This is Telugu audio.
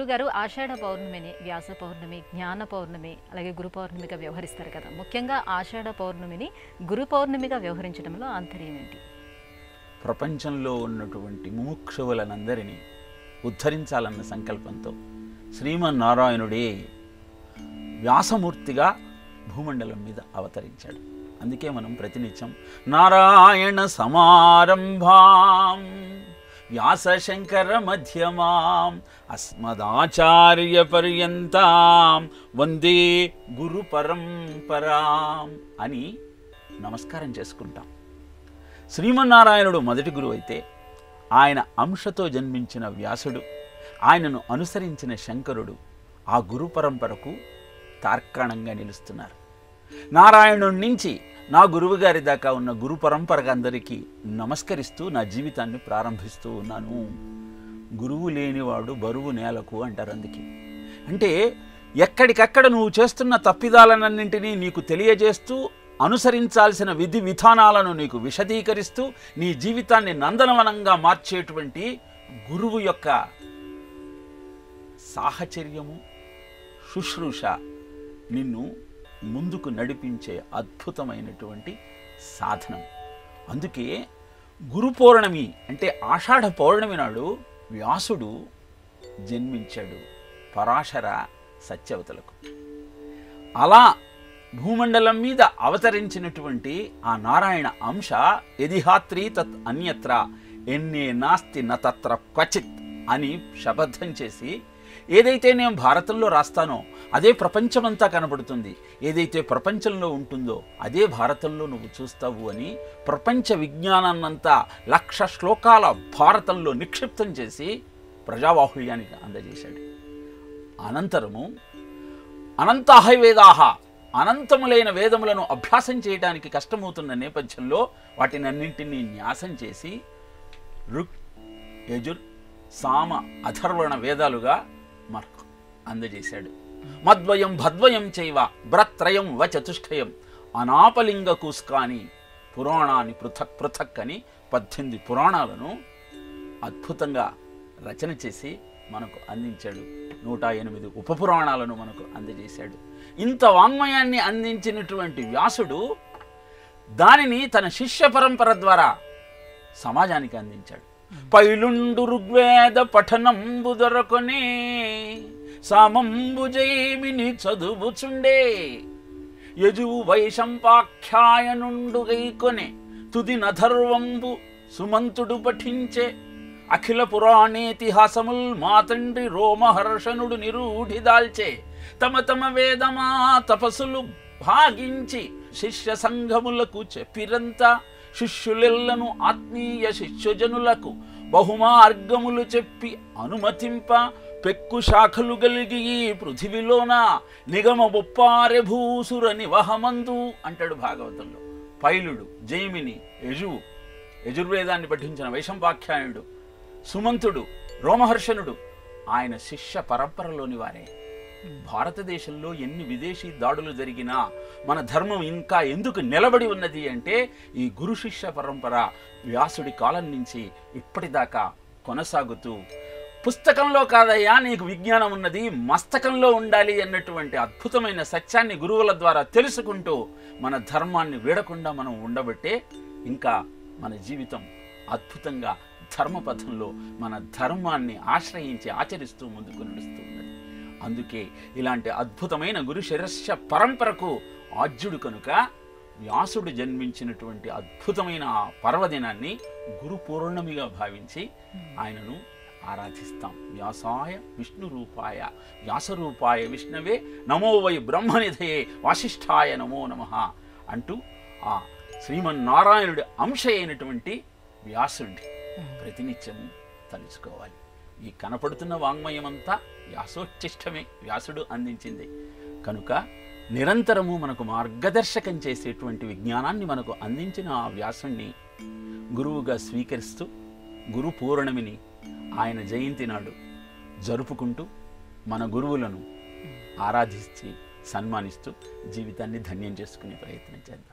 గారు ఆషాఢ పౌర్ణమిని వ్యాస పౌర్ణమి, జ్ఞాన పౌర్ణమి, అలాగే గురు పౌర్ణమిగా వ్యవహరిస్తారు కదా. ముఖ్యంగా ఆషాఢ పౌర్ణమిని గురు పౌర్ణమిగా వ్యవహరించడంలో ఆంతర్యం ఏంటి? ప్రపంచంలో ఉన్నటువంటి ముముక్షువులనందరినీ ఉద్ధరించాలన్న సంకల్పంతో శ్రీమన్నారాయణుడే వ్యాసమూర్తిగా భూమండలం మీద అవతరించాడు. అందుకే మనం ప్రతినిత్యం నారాయణ సమారంభాం వ్యాసశంకర మధ్యమాం అస్మదాచార్య పర్యంతాం వందే గురు పరంపరాం అని నమస్కారం చేసుకుంటాం. శ్రీమన్నారాయణుడు మొదటి గురువు అయితే ఆయన అంశతో జన్మించిన వ్యాసుడు, ఆయనను అనుసరించిన శంకరుడు ఆ గురు పరంపరకు తార్కాణంగా నిలుస్తున్నారు. నారాయణుడి నుంచి నా గురువు గారి దాకా ఉన్న గురు పరంపరగా అందరికీ నమస్కరిస్తూ నా జీవితాన్ని ప్రారంభిస్తూ ఉన్నాను. గురువు లేనివాడు బరువు నేలకు అంటారు. అందుకే అంటే ఎక్కడికక్కడ నువ్వు చేస్తున్న తప్పిదాలన్నింటినీ నీకు తెలియజేస్తూ, అనుసరించాల్సిన విధి విధానాలను నీకు విశదీకరిస్తూ నీ జీవితాన్ని నందనవనంగా మార్చేటువంటి గురువు యొక్క సాహచర్యము, శుశ్రూష నిన్ను ముందుకు నడిపించే అద్భుతమైనటువంటి సాధనం. అందుకే గురు పౌర్ణమి అంటే ఆషాఢ పౌర్ణమి నాడు వ్యాసుడు జన్మించాడు పరాశర సత్యవతులకు. అలా భూమండలం మీద అవతరించినటువంటి ఆ నారాయణ అంశ యదిహాత్రి తత్ అన్యత్ర ఎన్నే నాస్తి న తత్ర క్వచిత్ అని శపథం చేసి, ఏదైతే నేను భారతంలో రాస్తానో అదే ప్రపంచమంతా కనబడుతుంది, ఏదైతే ప్రపంచంలో ఉంటుందో అదే భారతంలో నువ్వు చూస్తావు అని ప్రపంచ విజ్ఞానాన్నంతా 1,00,000 శ్లోకాల భారతంలో నిక్షిప్తం చేసి ప్రజాబాహుళ్యానికి అందజేశాడు. అనంతరము అనంతాహ వేదాహ, అనంతములైన వేదములను అభ్యాసం చేయడానికి కష్టమవుతున్న నేపథ్యంలో వాటినన్నింటినీ న్యాసం చేసి ఋక్, యజుర్, సామ, అథర్వణ వేదాలుగా మనకు అందజేశాడు. మద్వయం భద్వయం చైవ బ్రత్రయం వచతుష్టయం అనాపలింగ కూస్కాని పురాణాన్ని పృథక్ పృథక్ అని 18 పురాణాలను అద్భుతంగా రచన చేసి మనకు అందించాడు. 108 ఉపపురాణాలను మనకు అందజేశాడు. ఇంత వాంగ్మయాన్ని అందించినటువంటి వ్యాసుడు దానిని తన శిష్య పరంపర ద్వారా సమాజానికి అందించాడు. పైలుండు ఋగ్వేద పఠనంబు దొరకొని సామంబు జైమిని చదువుచుండే యజువు వైశంపాఖ్యాయనుండు గైకొనే తుది నధర్వంబు సుమంతుడు పఠించే అఖిల పురాణేతిహాసముల్ మాతండ్రి రోమహర్షణుడు నిరూఢి దాల్చే తమ తమ వేదమా తపస్సులు భాగించి శిష్య సంఘములకు చెప్పిరంతా శిష్యులెల్లను ఆత్మీయ శిష్యజనులకు బహుమార్గములు చెప్పి అనుమతింప పెక్కు శాఖలు గలిగి ఈ పృథివిలోన నిగమ బొప్పారె భూసుర నివహమందు అంటాడు భాగవతంలో. పైలుడు, జైమిని, యజువు, యజుర్వేదాన్ని పఠించిన వైశంపాఖ్యాయుడు, సుమంతుడు, రోమహర్షణుడు ఆయన శిష్య పరంపరలోని వారే. భారతదేశంలో ఎన్ని విదేశీ దాడులు జరిగినా మన ధర్మం ఇంకా ఎందుకు నిలబడి ఉన్నది అంటే ఈ గురు శిష్య పరంపర వ్యాసుడి కాలం నుంచి ఇప్పటిదాకా కొనసాగుతూ, పుస్తకంలో కాదయ్యా నీకు విజ్ఞానం ఉన్నది, మస్తకంలో ఉండాలి అన్నటువంటి అద్భుతమైన సత్యాన్ని గురువుల ద్వారా తెలుసుకుంటూ మన ధర్మాన్ని వీడకుండా మనం ఉండబట్టే ఇంకా మన జీవితం అద్భుతంగా ధర్మపథంలో మన ధర్మాన్ని ఆశ్రయించి ఆచరిస్తూ ముందుకు నడుస్తూ ఉన్నది. అందుకే ఇలాంటి అద్భుతమైన గురు శిరస్య పరంపరకు ఆద్యుడు కనుక వ్యాసుడు జన్మించినటువంటి అద్భుతమైన ఆ పర్వదినాన్ని గురు పౌర్ణమిగా భావించి ఆయనను ఆరాధిస్తాం. వ్యాసాయ విష్ణు రూపాయ వ్యాసరూపాయ విష్ణవే నమో వై బ్రహ్మనిధయే వాసిష్ఠాయ నమో నమః అంటూ ఆ శ్రీమన్నారాయణుడి అంశ అయినటువంటి వ్యాసుడి ప్రతినిత్యము తలుచుకోవాలి. ఈ కనపడుతున్న వాంగ్మయమంతా వ్యాసోచ్ఛిష్టమే, వ్యాసుడు అందించింది కనుక నిరంతరము మనకు మార్గదర్శకం చేసేటువంటి విజ్ఞానాన్ని మనకు అందించిన ఆ వ్యాసుణ్ణి గురువుగా స్వీకరిస్తూ గురు పౌర్ణమిని ఆయన జయంతి నాడు జరుపుకుంటూ మన గురువులను ఆరాధించి సన్మానిస్తూ జీవితాన్ని ధన్యం చేసుకునే ప్రయత్నం చేద్దాం.